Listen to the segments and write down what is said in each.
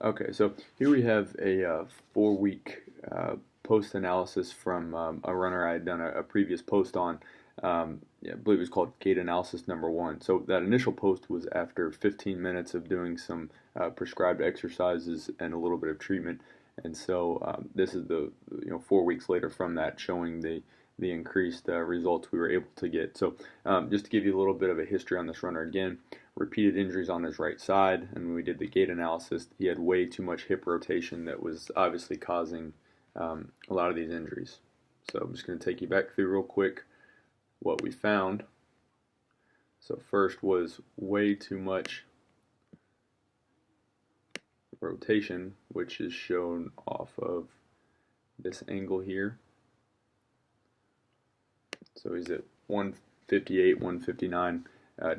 Okay, so here we have a 4 week post analysis from a runner I had done a previous post on. Yeah, I believe it was called Gait Analysis #1. So that initial post was after 15 minutes of doing some prescribed exercises and a little bit of treatment. And so this is the 4 weeks later from that, showing the increased results we were able to get. So just to give you a little bit of a history on this runner again, repeated injuries on his right side, and when we did the gait analysis, he had way too much hip rotation that was obviously causing a lot of these injuries. So I'm just going to take you back through real quick what we found. So first was way too much rotation, which is shown off of this angle here. So he's at 158, 159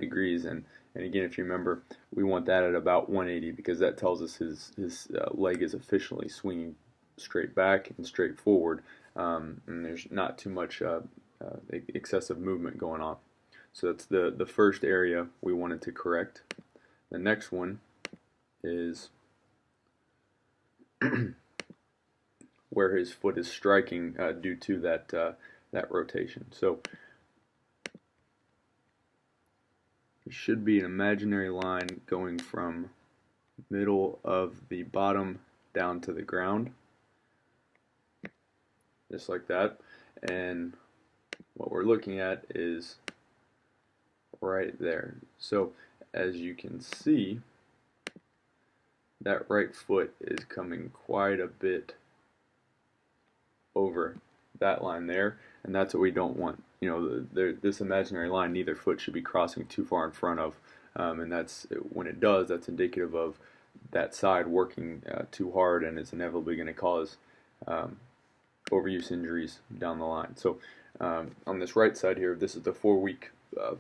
degrees, and again, if you remember, we want that at about 180 because that tells us his leg is efficiently swinging straight back and straight forward, and there's not too much excessive movement going on. So that's the first area we wanted to correct. The next one is where his foot is striking due to that rotation. So there should be an imaginary line going from middle of the bottom down to the ground, just like that. And what we're looking at is right there. So as you can see, that right foot is coming quite a bit over that line there, and that's what we don't want. This imaginary line, neither foot should be crossing too far in front of, and that's when it does, that's indicative of that side working too hard, and it's inevitably going to cause overuse injuries down the line. So on this right side here, this is the 4 week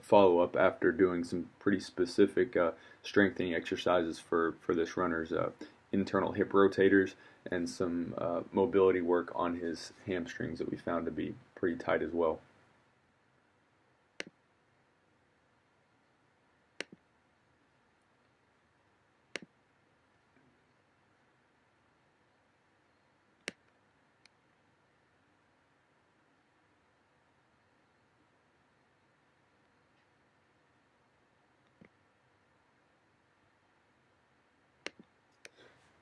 follow-up after doing some pretty specific strengthening exercises for this runner's internal hip rotators and some mobility work on his hamstrings that we found to be pretty tight as well.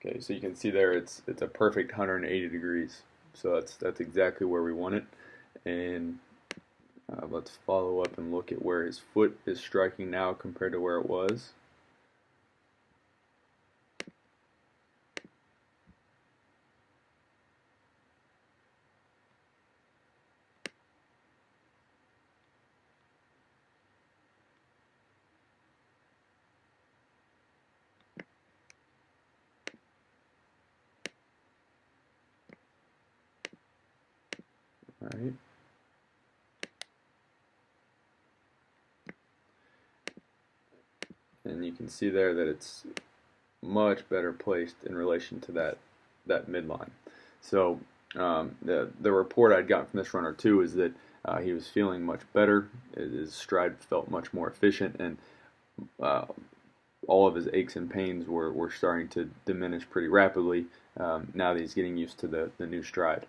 Okay, so you can see there it's a perfect 180 degrees. So that's exactly where we want it. And let's follow up and look at where his foot is striking now compared to where it was. All right. And you can see there that it's much better placed in relation to that midline. So the report I'd gotten from this runner too is that he was feeling much better. His stride felt much more efficient, and all of his aches and pains were starting to diminish pretty rapidly now that he's getting used to the new stride.